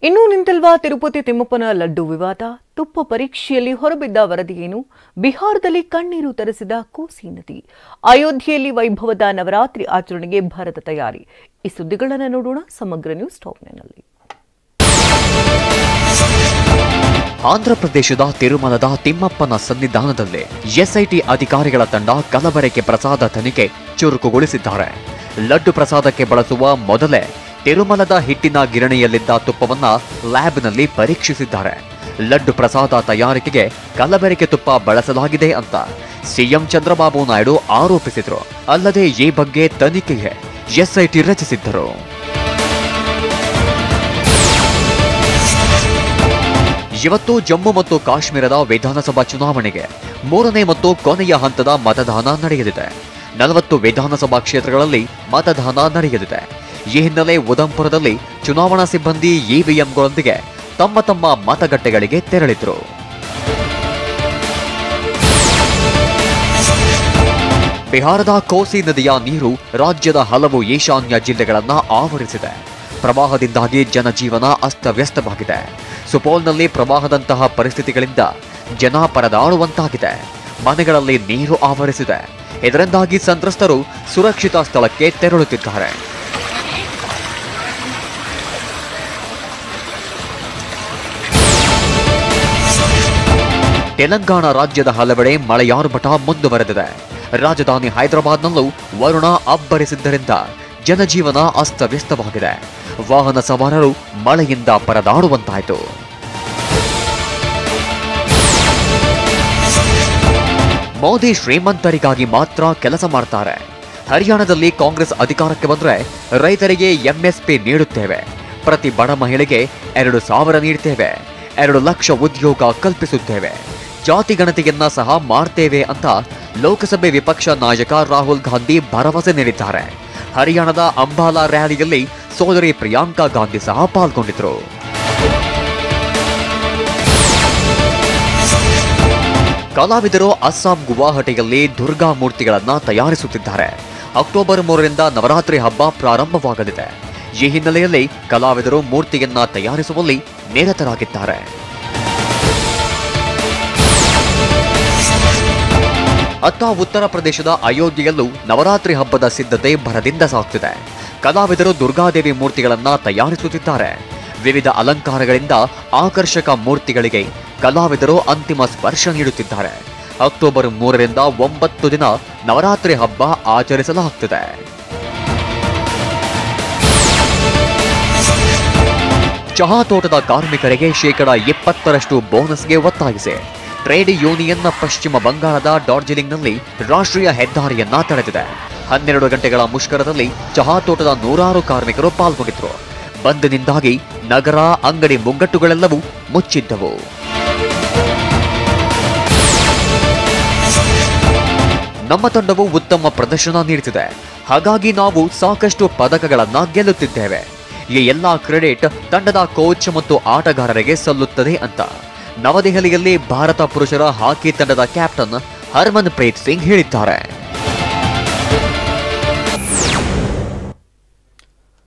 ಇನ್ನೂ ನಿಂತಲ್ವಾ ತಿರುಪತಿ ತಿಮ್ಮಪ್ಪನ ಲಡ್ಡು ವಿವಾದ. ತುಪ್ಪ ಪರೀಕ್ಷೆಯಲ್ಲಿ ಹೊರಬಿದ್ದ ವರದಿಯೇನು? ಬಿಹಾರದಲ್ಲಿ ಕಣ್ಣೀರು ತರಿಸಿದ ಕೋಸಿ ನದಿ. ಅಯೋಧ್ಯೆಯಲ್ಲಿ ವೈಭವದ ನವರಾತ್ರಿ ಆಚರಣೆಗೆ ಭರದ ತಯಾರಿ. ಈ ಸುದ್ದಿಗಳನ್ನು ನೋಡೋಣ ಸಮಗ್ರ ನ್ಯೂಸ್ ಟಾಪ್ನಲ್ಲಿ. ಆಂಧ್ರಪ್ರದೇಶದ ತಿರುಮಲದ ತಿಮ್ಮಪ್ಪನ ಸನ್ನಿಧಾನದಲ್ಲಿ ಎಸ್ಐಟಿ ಅಧಿಕಾರಿಗಳ ತಂಡ ಕಲಬೆರಕೆ ಪ್ರಸಾದ ತನಿಖೆ ಚುರುಕುಗೊಳಿಸಿದ್ದಾರೆ. ಲಡ್ಡು ಪ್ರಸಾದಕ್ಕೆ ಬಳಸುವ ಮೊದಲೇ ತಿರುಮಲದ ಹಿಟ್ಟಿನ ಗಿರಣಿಯಲ್ಲಿದ್ದ ತುಪ್ಪವನ್ನ ಲ್ಯಾಬ್ನಲ್ಲಿ ಪರೀಕ್ಷಿಸಿದ್ದಾರೆ. ಲಡ್ಡು ಪ್ರಸಾದ ತಯಾರಿಕೆಗೆ ಕಲಬೆರಕೆ ತುಪ್ಪ ಬಳಸಲಾಗಿದೆ ಅಂತ ಸಿಎಂ ಚಂದ್ರಬಾಬು ನಾಯ್ಡು ಆರೋಪಿಸಿದ್ರು. ಅಲ್ಲದೆ ಈ ಬಗ್ಗೆ ತನಿಖೆಗೆ ಎಸ್ಐಟಿ ರಚಿಸಿದ್ದರು. ಇವತ್ತು ಜಮ್ಮು ಮತ್ತು ಕಾಶ್ಮೀರದ ವಿಧಾನಸಭಾ ಚುನಾವಣೆಗೆ 3ನೇ ಮತ್ತು ಕೊನೆಯ ಹಂತದ ಮತದಾನ ನಡೆಯಲಿದೆ. 40 ವಿಧಾನಸಭಾ ಕ್ಷೇತ್ರಗಳಲ್ಲಿ ಮತದಾನ ನಡೆಯಲಿದೆ. ಈ ಹಿನ್ನೆಲೆ ಉದಂಪುರದಲ್ಲಿ ಚುನಾವಣಾ ಸಿಬ್ಬಂದಿ ಇವಿಎಂಗಳೊಂದಿಗೆ ತಮ್ಮ ತಮ್ಮ ಮತಗಟ್ಟೆಗಳಿಗೆ ತೆರಳಿದ್ರು. ಬಿಹಾರದ ಕೋಸಿ ನದಿಯ ನೀರು ರಾಜ್ಯದ ಹಲವು ಈಶಾನ್ಯ ಜಿಲ್ಲೆಗಳನ್ನು ಆವರಿಸಿದೆ. ಪ್ರವಾಹದಿಂದಾಗಿ ಜನಜೀವನ ಅಸ್ತವ್ಯಸ್ತವಾಗಿದೆ. ಸುಪೌಲ್ನಲ್ಲಿ ಪ್ರವಾಹದಂತಹ ಪರಿಸ್ಥಿತಿಗಳಿಂದ ಜನ ಪರದಾಡುವಂತಾಗಿದೆ. ಮನೆಗಳಲ್ಲಿ ನೀರು ಆವರಿಸಿದೆ. ಇದರಿಂದಾಗಿ ಸಂತ್ರಸ್ತರು ಸುರಕ್ಷಿತ ಸ್ಥಳಕ್ಕೆ ತೆರಳುತ್ತಿದ್ದಾರೆ. ತೆಲಂಗಾಣ ರಾಜ್ಯದ ಹಲವೆಡೆ ಮಳೆಯಾರ್ಭಟ ಮುಂದುವರೆದಿದೆ. ರಾಜಧಾನಿ ಹೈದರಾಬಾದ್ನಲ್ಲೂ ವರುಣ ಅಬ್ಬರಿಸಿದ್ದರಿಂದ ಜನಜೀವನ ಅಸ್ತವ್ಯಸ್ತವಾಗಿದೆ. ವಾಹನ ಸವಾರರು ಮಳೆಯಿಂದ ಪರದಾಡುವಂತಾಯಿತು. ಮೋದಿ ಶ್ರೀಮಂತರಿಗಾಗಿ ಮಾತ್ರ ಕೆಲಸ ಮಾಡ್ತಾರೆ. ಹರಿಯಾಣದಲ್ಲಿ ಕಾಂಗ್ರೆಸ್ ಅಧಿಕಾರಕ್ಕೆ ಬಂದ್ರೆ ರೈತರಿಗೆ ಎಂಎಸ್ಪಿ ನೀಡುತ್ತೇವೆ, ಪ್ರತಿ ಬಡ ಮಹಿಳೆಗೆ 2,000 ನೀಡುತ್ತೇವೆ, 2 ಲಕ್ಷ ಉದ್ಯೋಗ ಕಲ್ಪಿಸುತ್ತೇವೆ, ಜಾತಿ ಗಣತಿಯನ್ನ ಸಹ ಮಾಡ್ತೇವೆ ಅಂತ ಲೋಕಸಭೆ ವಿಪಕ್ಷ ನಾಯಕ ರಾಹುಲ್ ಗಾಂಧಿ ಭರವಸೆ ನೀಡಿದ್ದಾರೆ. ಹರಿಯಾಣದ ಅಂಬಾಲಾ ರ್ಯಾಲಿಯಲ್ಲಿ ಸೋದರಿ ಪ್ರಿಯಾಂಕಾ ಗಾಂಧಿ ಸಹ ಪಾಲ್ಗೊಂಡಿದ್ರು. ಕಲಾವಿದರು ಅಸ್ಸಾಂ ಗುವಾಹಟಿಯಲ್ಲಿ ದುರ್ಗಾ ಮೂರ್ತಿಗಳನ್ನ ತಯಾರಿಸುತ್ತಿದ್ದಾರೆ. ಅಕ್ಟೋಬರ್ 3ರಿಂದ ನವರಾತ್ರಿ ಹಬ್ಬ ಪ್ರಾರಂಭವಾಗಲಿದೆ. ಈ ಹಿನ್ನೆಲೆಯಲ್ಲಿ ಕಲಾವಿದರು ಮೂರ್ತಿಯನ್ನ ತಯಾರಿಸುವಲ್ಲಿ ನಿರತರಾಗಿದ್ದಾರೆ. ಅತ್ತ ಉತ್ತರ ಪ್ರದೇಶದ ಅಯೋಧ್ಯೆಯಲ್ಲೂ ನವರಾತ್ರಿ ಹಬ್ಬದ ಸಿದ್ಧತೆ ಭರದಿಂದ ಸಾಗ್ತಿದೆ. ಕಲಾವಿದರು ದುರ್ಗಾದೇವಿ ಮೂರ್ತಿಗಳನ್ನ ತಯಾರಿಸುತ್ತಿದ್ದಾರೆ. ವಿವಿಧ ಅಲಂಕಾರಗಳಿಂದ ಆಕರ್ಷಕ ಮೂರ್ತಿಗಳಿಗೆ ಕಲಾವಿದರು ಅಂತಿಮ ಸ್ಪರ್ಶ ನೀಡುತ್ತಿದ್ದಾರೆ. ಅಕ್ಟೋಬರ್ 3ರಿಂದ 9 ದಿನ ನವರಾತ್ರಿ ಹಬ್ಬ ಆಚರಿಸಲಾಗುತ್ತಿದೆ. ಚಹಾ ತೋಟದ ಕಾರ್ಮಿಕರಿಗೆ ಶೇಕಡ 20% ಬೋನಸ್ಗೆ ಒತ್ತಾಯಿಸಿ ಟ್ರೇಡ್ ಯೂನಿಯನ್ನ ಪಶ್ಚಿಮ ಬಂಗಾಳದ ಡಾರ್ಜಿಲಿಂಗ್ನಲ್ಲಿ ರಾಷ್ಟ್ರೀಯ ಹೆದ್ದಾರಿಯನ್ನ ತಡೆದಿದೆ. 12 ಗಂಟೆಗಳ ಮುಷ್ಕರದಲ್ಲಿ ಚಹಾ ತೋಟದ 100 ಕಾರ್ಮಿಕರು ಪಾಲ್ಗೊಂಡಿದ್ರು. ಬಂದ್ನಿಂದಾಗಿ ನಗರ ಅಂಗಡಿ ಮುಂಗಟ್ಟುಗಳೆಲ್ಲವೂ ಮುಚ್ಚಿದ್ದವು. ನಮ್ಮ ತಂಡವು ಉತ್ತಮ ಪ್ರದರ್ಶನ ನೀಡುತ್ತಿದೆ, ಹಾಗಾಗಿ ನಾವು ಸಾಕಷ್ಟು ಪದಕಗಳನ್ನ ಗೆಲ್ಲುತ್ತಿದ್ದೇವೆ. ಈ ಎಲ್ಲಾ ಕ್ರೆಡಿಟ್ ತಂಡದ ಕೋಚ್ ಮತ್ತು ಆಟಗಾರರಿಗೆ ಸಲ್ಲುತ್ತದೆ ಅಂತ ನವದೆಹಲಿಯಲ್ಲಿ ಭಾರತ ಪುರುಷರ ಹಾಕಿ ತಂಡದ ಕ್ಯಾಪ್ಟನ್ ಹರ್ಮನ್ ಪ್ರೀತ್ ಸಿಂಗ್ ಹೇಳಿದ್ದಾರೆ.